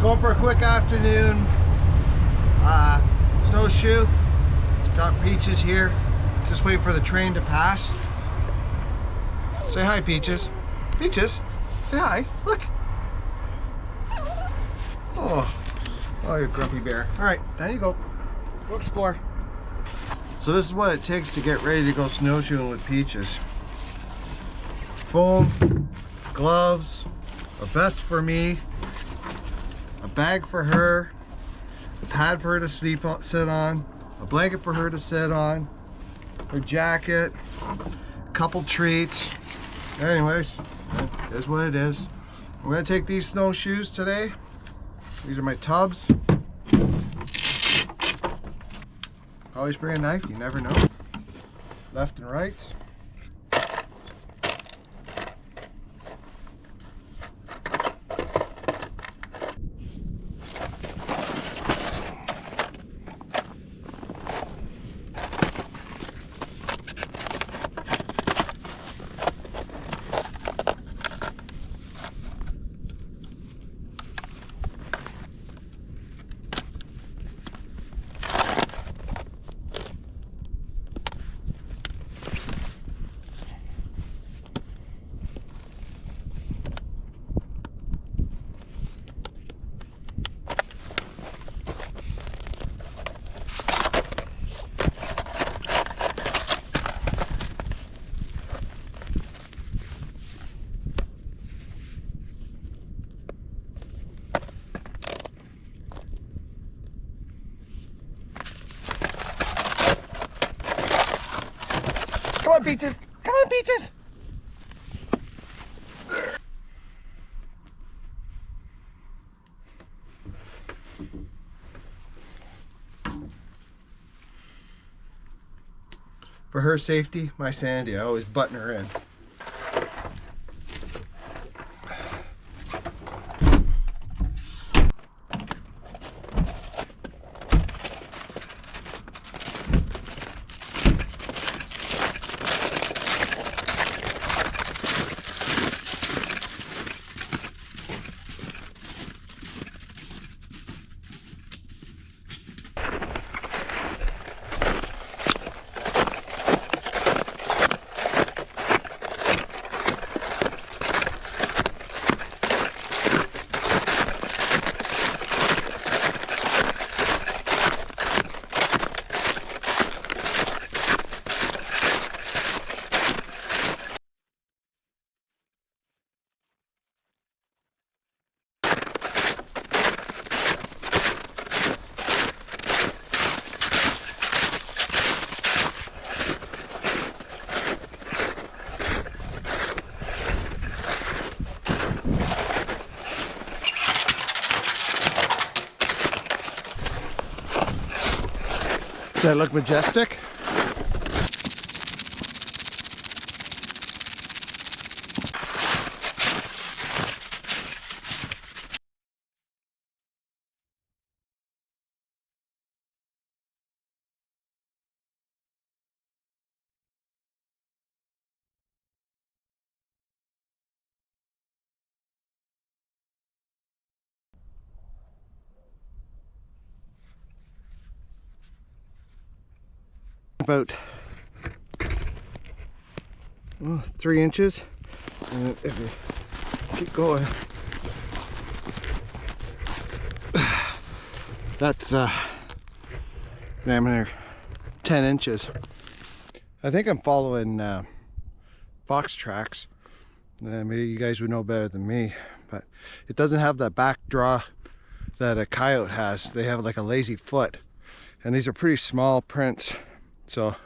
Going for a quick afternoon snowshoe. Got Peaches here. Just waiting for the train to pass. Say hi, Peaches. Peaches, say hi. Look. Oh, you grumpy bear. All right, there you go. Go explore. So this is what it takes to get ready to go snowshoeing with Peaches. Foam, gloves, a vest for me, a bag for her, a pad for her to sit on, a blanket for her to sit on, her jacket, a couple treats. Anyways, it is what it is. We're gonna take these snowshoes today. These are my tubs. Always bring a knife, you never know. Left and right. Come on, Peaches! Come on, Peaches! For her safety, my sanity, I always button her in. Does that look majestic? About 3 inches, and if you keep going, that's damn near 10 inches. I think I'm following fox tracks. Maybe you guys would know better than me, but it doesn't have that back draw that a coyote has. They have like a lazy foot, and these are pretty small prints. So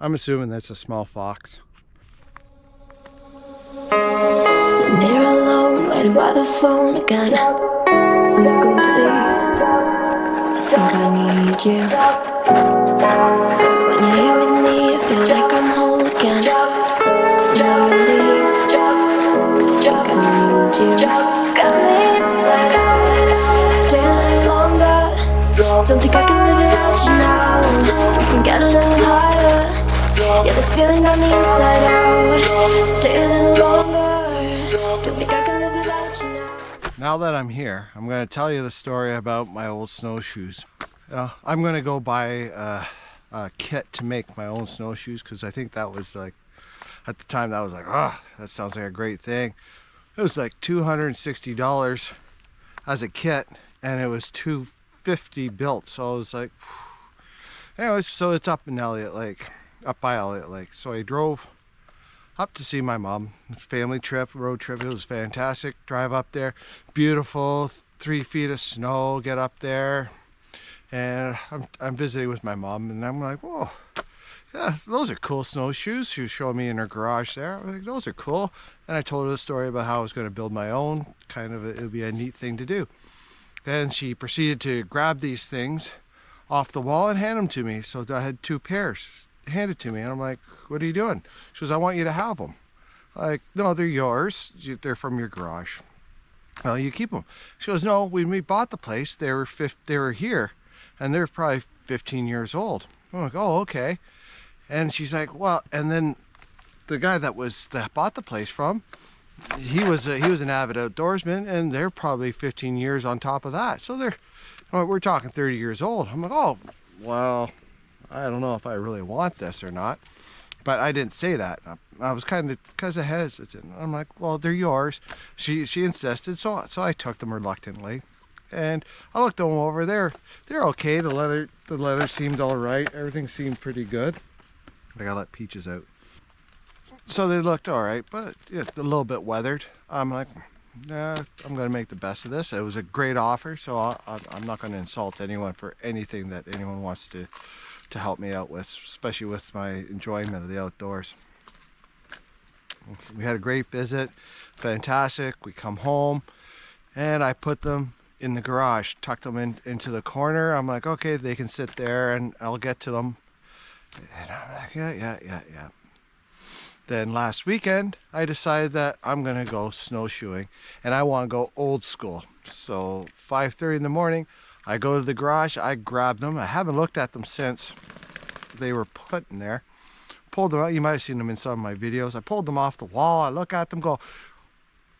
I'm assuming that's a small fox. Sitting there alone, waiting by the phone again. I'm incomplete. I think I need you. When you're here with me, I feel like I'm whole again. So now you leave, 'cause I think I need you. Got me inside out. Stay a little longer. Don't think I can live without you now. We can get a little higher. Yeah, this feeling on the inside out. Stay a little longer. Don't think I can live without you now. Now that I'm here, I'm going to tell you the story about my old snowshoes. I'm going to go buy a kit to make my own snowshoes, because I think that was like, at the time that was like, oh, that sounds like a great thing. It was like $260 as a kit, and it was $250 built. So I was like, anyways, so it's up in Elliott Lake, up by Elliott Lake. So I drove up to see my mom. Family trip, road trip. It was fantastic. Drive up there, beautiful, 3 feet of snow. Get up there, and I'm visiting with my mom, and I'm like, whoa, yeah, those are cool snowshoes. She was showing me in her garage there. I was like, those are cool. And I told her the story about how I was going to build my own. It would be a neat thing to do. Then she proceeded to grab these things off the wall and hand them to me. So I had 2 pairs handed to me, and I'm like, what are you doing? She goes, I want you to have them. I'm like, no, they're yours. They're from your garage. Well, you keep them. She goes, no, when we bought the place, they were here, and they're probably 15 years old. I'm like, oh, okay. And she's like, well, and then the guy that bought the place from, he was an avid outdoorsman, and they're probably 15 years on top of that. So we're talking 30 years old. I'm like, oh, well, I don't know if I really want this or not. But I didn't say that. I was kind of hesitant. I'm like, well, they're yours. She insisted, so I took them reluctantly. And I looked them over. They're okay. The leather seemed all right. Everything seemed pretty good. I gotta let Peaches out. So they looked all right, but yeah, a little bit weathered. I'm like, nah, I'm gonna make the best of this. It was a great offer, so I'm not gonna insult anyone for anything that anyone wants to help me out with, especially with my enjoyment of the outdoors. We had a great visit, fantastic. We come home, and I put them in the garage, tucked them into the corner. I'm like, okay, they can sit there, and I'll get to them. And I'm like, yeah. Then last weekend, I decided that I'm gonna go snowshoeing, and I want to go old school. So 5:30 in the morning, I go to the garage, I grab them. I haven't looked at them since they were put in there. Pulled them out. You might have seen them in some of my videos. I pulled them off the wall. I look at them, go,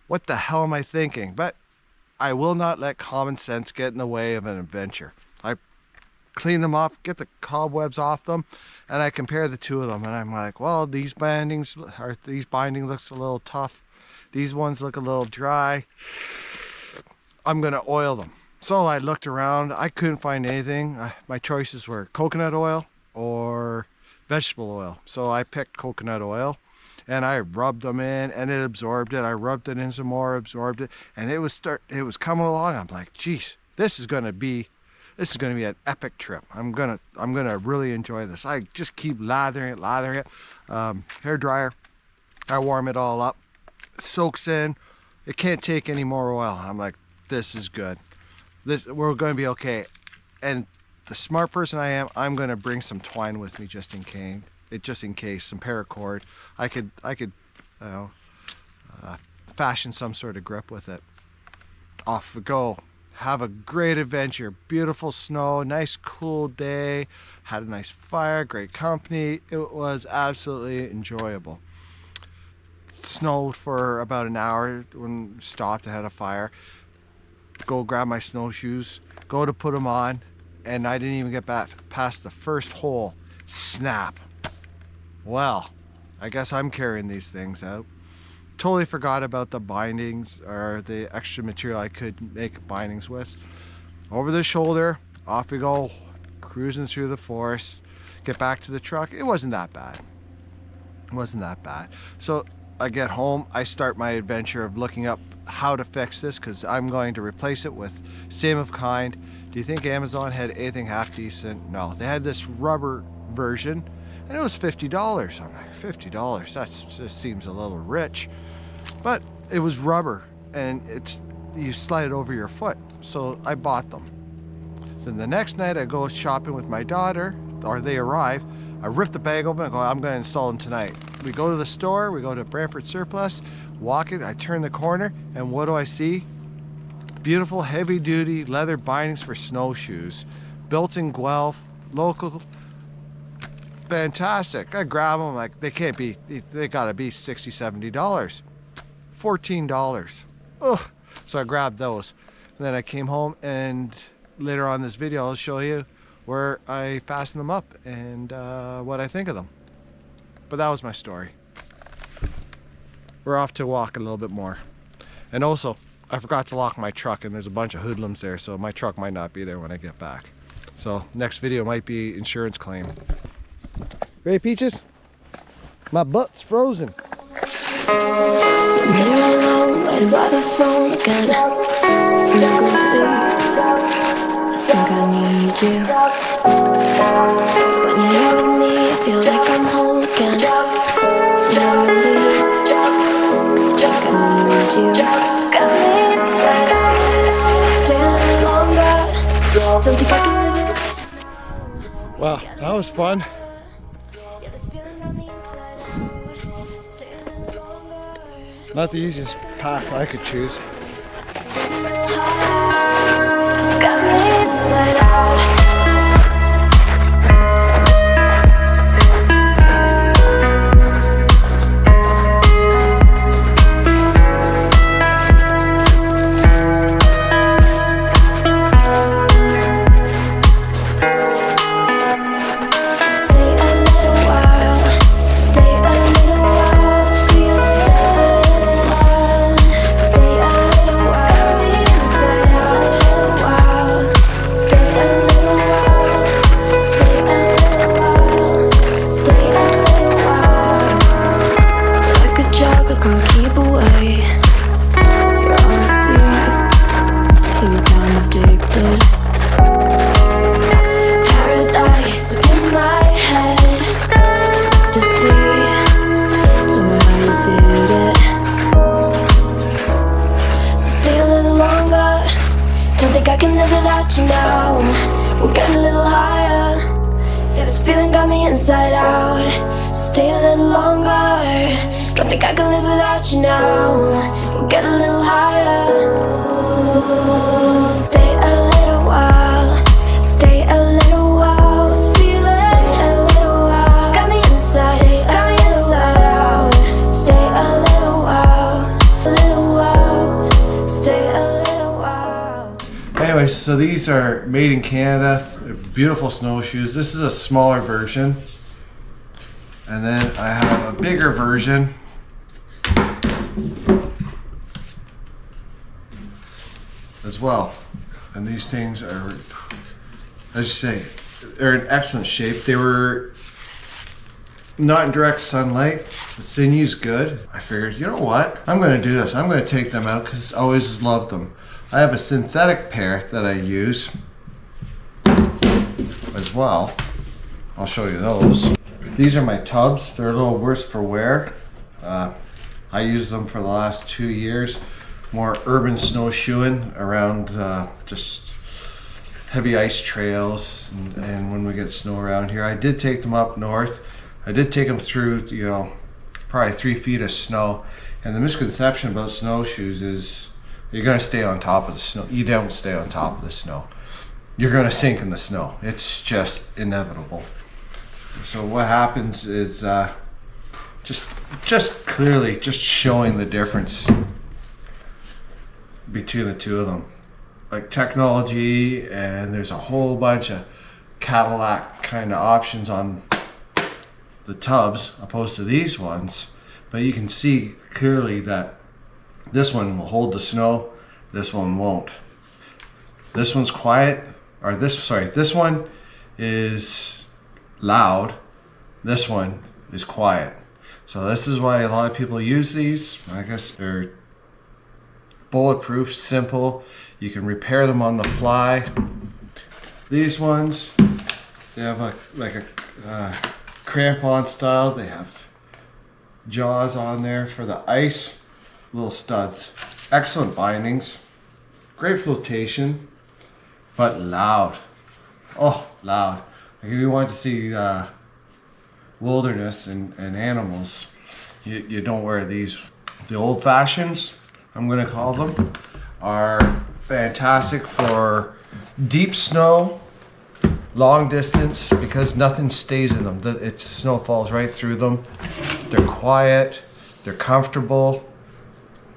what the hell am I thinking? But I will not let common sense get in the way of an adventure. I clean them up, get the cobwebs off them, and I compare the 2 of them, and I'm like, well, these binding looks a little tough. These ones look a little dry. I'm gonna oil them. So I looked around. I couldn't find anything. My choices were coconut oil or vegetable oil. So I picked coconut oil, and I rubbed them in, and it absorbed it. I rubbed it in some more, absorbed it, and it was coming along. I'm like, geez, this is gonna be an epic trip. I'm gonna really enjoy this. I just keep lathering it. Hair dryer, I warm it all up, soaks in. It can't take any more oil. I'm like, this is good. We're going to be okay. And the smart person I am, I'm going to bring some twine with me just in case, some paracord. I could fashion some sort of grip with it. Off we go. Have a great adventure. Beautiful snow, nice cool day. Had a nice fire, great company. It was absolutely enjoyable. It snowed for about an hour when we stopped and had a fire. Go grab my snowshoes, go to put them on, and I didn't even get back past the first hole. Snap. Well, I guess I'm carrying these things out. Totally forgot about the bindings or the extra material I could make bindings with. Over the shoulder, off we go, cruising through the forest. Get back to the truck. It wasn't that bad. So I get home, I start my adventure of looking up how to fix this, because I'm going to replace it with same of kind. Do you think Amazon had anything half decent? No, they had this rubber version, and it was $50. I'm like, $50? That just seems a little rich. But it was rubber, and you slide it over your foot. So I bought them. Then the next night I go shopping with my daughter, or they arrive. I rip the bag open and go, I'm going to install them tonight. We go to the store, we go to Brantford Surplus, walk it, I turn the corner, and what do I see? Beautiful heavy-duty leather bindings for snowshoes, built in Guelph, local, fantastic. I grab them, like, they gotta be $60, $70. $14. Ugh, So I grabbed those. And then I came home, and later on in this video I'll show you where I fasten them up and what I think of them. But that was my story. We're off to walk a little bit more. And also, I forgot to lock my truck, and there's a bunch of hoodlums there, so my truck might not be there when I get back. So next video might be insurance claim. Ready, Peaches? My butt's frozen. Sitting there alone, waiting by the phone again. Complete. I think I need you. When you're here with me, I feel like I'm whole again. Slowly, 'cause I think I need you. Got me inside out. Stay a little longer. Don't think I can live it. Wow, that was fun. Yeah, this feeling got me inside out. Stay a little longer. Not the easiest path I could choose. Got me inside out. Inside out, stay a little longer. Don't think I can live without you now. We'll get a little higher. Stay a little while, stay a little while. This feeling, stay a little while. It's got me inside, it's got me inside out. Stay a little while, stay a little while. Anyway, so these are made in Canada. They're beautiful snowshoes. This is a smaller version. And then I have a bigger version. As well. And these things are, as you say, they're in excellent shape. They were not in direct sunlight. The sinew's good. I figured, you know what? I'm going to do this. I'm going to take them out because I always loved them. I have a synthetic pair that I use as well. I'll show you those. These are my tubs. They're a little worse for wear. I used them for the last 2 years. More urban snowshoeing around just heavy ice trails and when we get snow around here. I did take them up north. I did take them through, you know, probably 3 feet of snow. And the misconception about snowshoes is you're gonna stay on top of the snow. You don't stay on top of the snow. You're gonna sink in the snow. It's just inevitable. So what happens is just clearly just showing the difference between the two of them. Like technology, and there's a whole bunch of Cadillac kind of options on the tubs opposed to these ones. But you can see clearly that this one will hold the snow, this one won't. This one's quiet, or this one is loud, this one is quiet. So this is why a lot of people use these. I guess they're bulletproof, simple. You can repair them on the fly. These ones, they have like a crampon style. They have jaws on there for the ice, little studs. Excellent bindings, great flotation, but loud. Oh, loud. Like if you want to see wilderness and animals, you don't wear these. The old fashions, I'm gonna call them, are fantastic for deep snow, long distance, because nothing stays in them. Snow falls right through them. They're quiet, they're comfortable,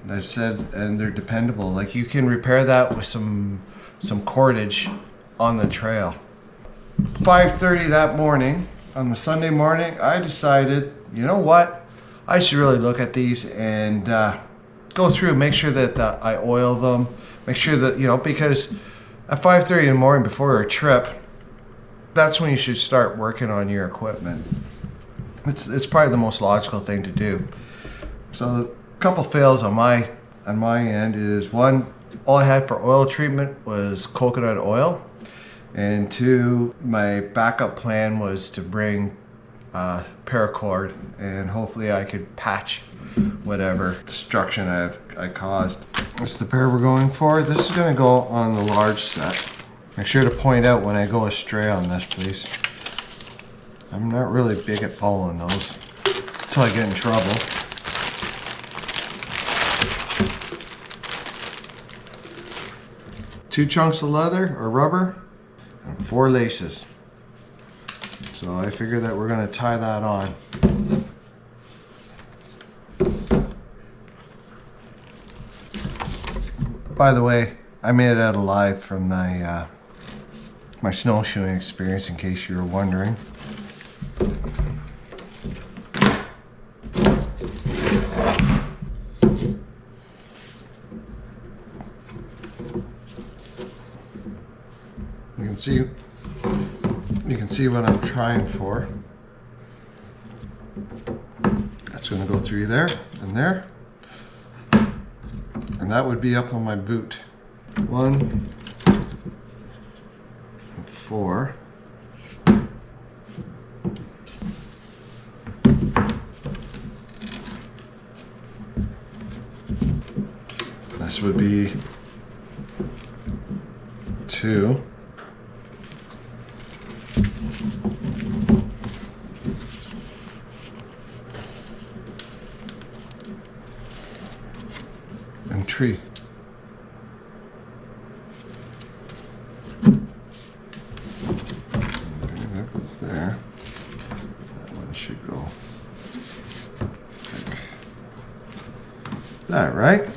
I said, and they're dependable. Like you can repair that with some cordage on the trail. 5:30 that morning, on the Sunday morning, I decided, you know what? I should really look at these and go through, make sure that I oil them, make sure that, you know, because at 5:30 in the morning before a trip, that's when you should start working on your equipment. It's probably the most logical thing to do. So a couple fails on my end is, one, all I had for oil treatment was coconut oil, and two, my backup plan was to bring paracord, and hopefully I could patch whatever destruction I caused. That's the pair we're going for. This is going to go on the large set. Make sure to point out when I go astray on this, please. I'm not really big at following those until I get in trouble. Two chunks of leather or rubber and 4 laces. So I figure that we're going to tie that on. By the way, I made it out alive from my my snowshoeing experience, in case you were wondering. You can see what I'm trying for. That's going to go through there and there. And that would be up on my boot. 1 and 4. This would be 2. And 3. That goes there. That one should go like that, right?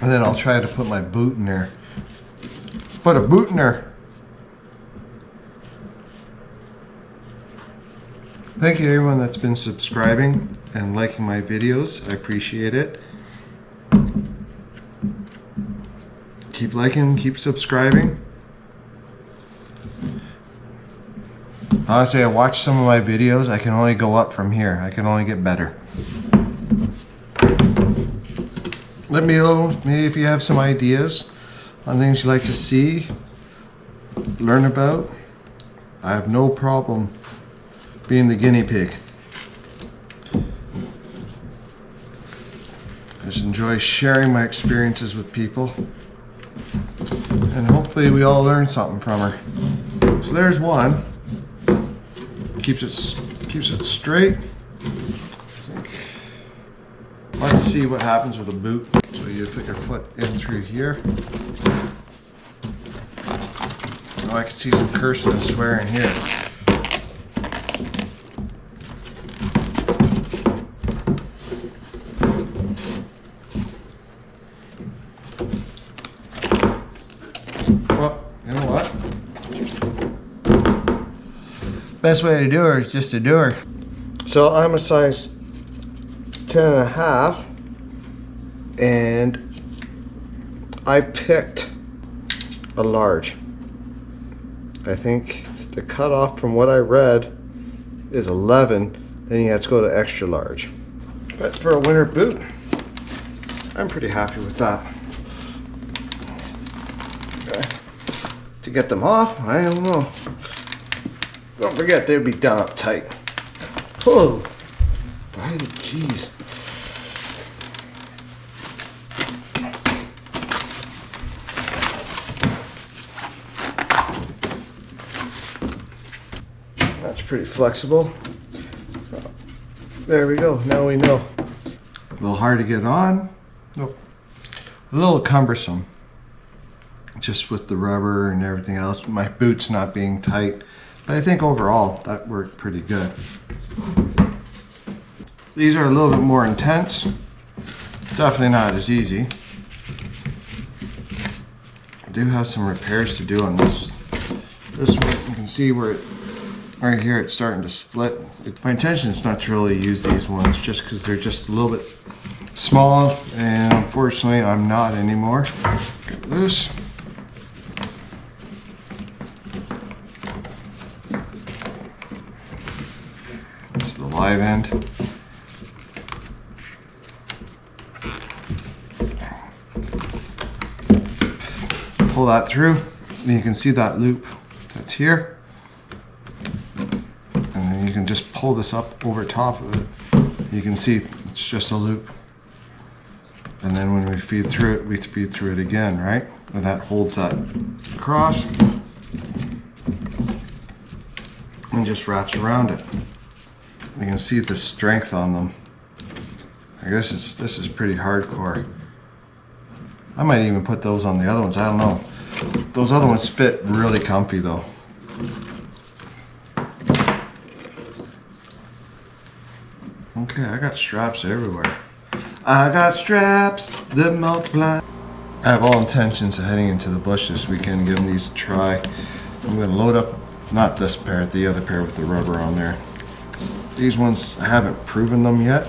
And then I'll try to put my boot in there. Put a boot in there. Thank you everyone that's been subscribing and liking my videos. I appreciate it. Keep liking, keep subscribing. Honestly, I watch some of my videos. I can only go up from here. I can only get better. Let me know maybe if you have some ideas on things you'd like to see, learn about. I have no problem being the guinea pig. I just enjoy sharing my experiences with people, and hopefully we all learn something from her. So there's one. Keeps it straight. Let's see what happens with a boot. So you put your foot in through here. Oh, I can see some cursing and swearing here. Well, you know what? Best way to do her is just to do her. So I'm a size 10.5, and I picked a large. I think the cutoff from what I read is 11, then you have to go to extra large. But for a winter boot, I'm pretty happy with that. To get them off, I don't know. Don't forget, they'd be done up tight. Oh, by the jeez. That's pretty flexible. There we go, now we know. A little hard to get on. Nope. A little cumbersome. Just with the rubber and everything else. My boots not being tight. But I think overall that worked pretty good. These are a little bit more intense. definitely not as easy. I do have some repairs to do on this one. You can see where it, right here, it's starting to split. My intention is not to really use these ones just because they're just a little bit small, and unfortunately I'm not anymore. Get loose. It's the live end. Pull that through, and you can see that loop that's here. And then you can just pull this up over top of it. You can see it's just a loop. And then when we feed through it, we feed through it again, right? And that holds that across and just wraps around it. You can see the strength on them. I guess this is pretty hardcore. I might even put those on the other ones. I don't know. Those other ones fit really comfy though. Okay, I got straps everywhere. I got straps that multiply. I have all intentions of heading into the bush this weekend, giving these a try. I'm going to load up, not this pair, the other pair with the rubber on there. These ones, I haven't proven them yet,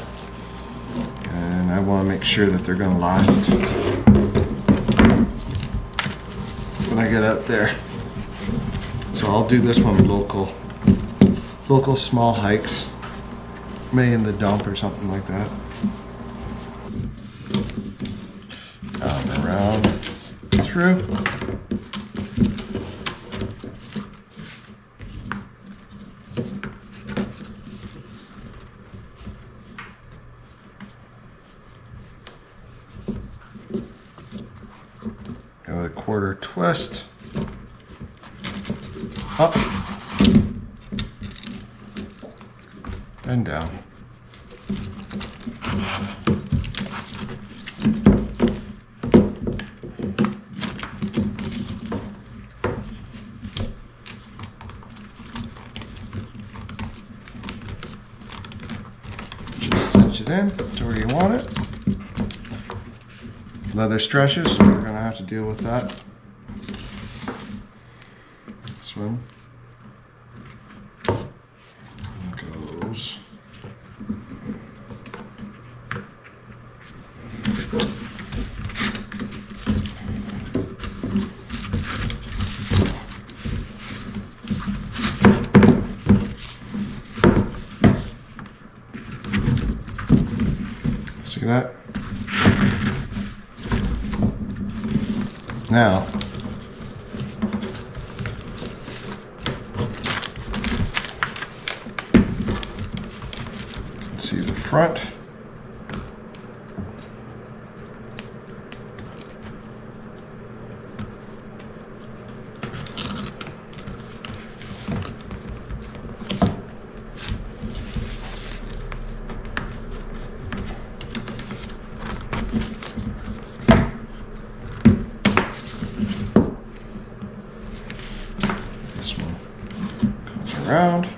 and I want to make sure that they're going to last when I get out there. So I'll do this one local small hikes, maybe in the dump or something like that. Around through. Go a quarter twist. Up. And down. It in to where you want it. Leather stretches, so we're going to have to deal with that. This one goes. See that? Now, see the front. This one comes around.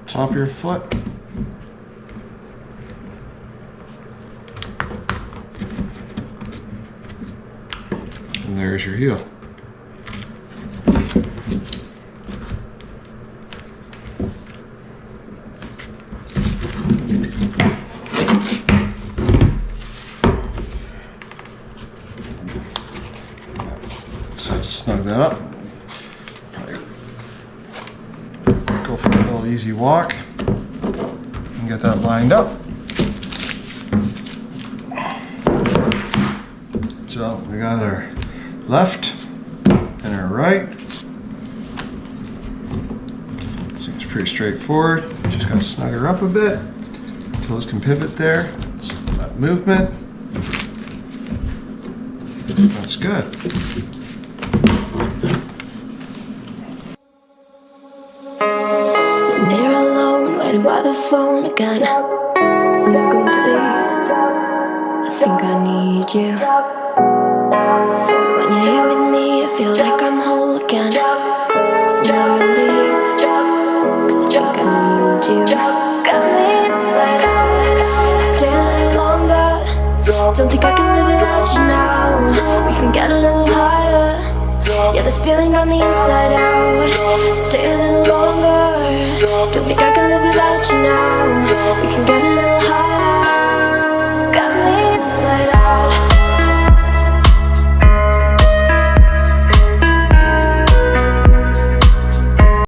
Top of your foot. And there's your heel. So I just snug that up. Probably go for a little easy walk and get that lined up. So we got our left and our right. Seems pretty straightforward. Just gotta snug her up a bit. Toes can pivot there. So that movement. That's good. Sitting here alone, waiting by the phone again. I'm incomplete. I think I need you. But when again. Never leave, 'cause I think I need you. Got me inside out, stay a little longer. Don't think I can live without you now. We can get a little higher. Yeah, this feeling got me inside out. Stay a little longer. Don't think I can live without you now. We can get a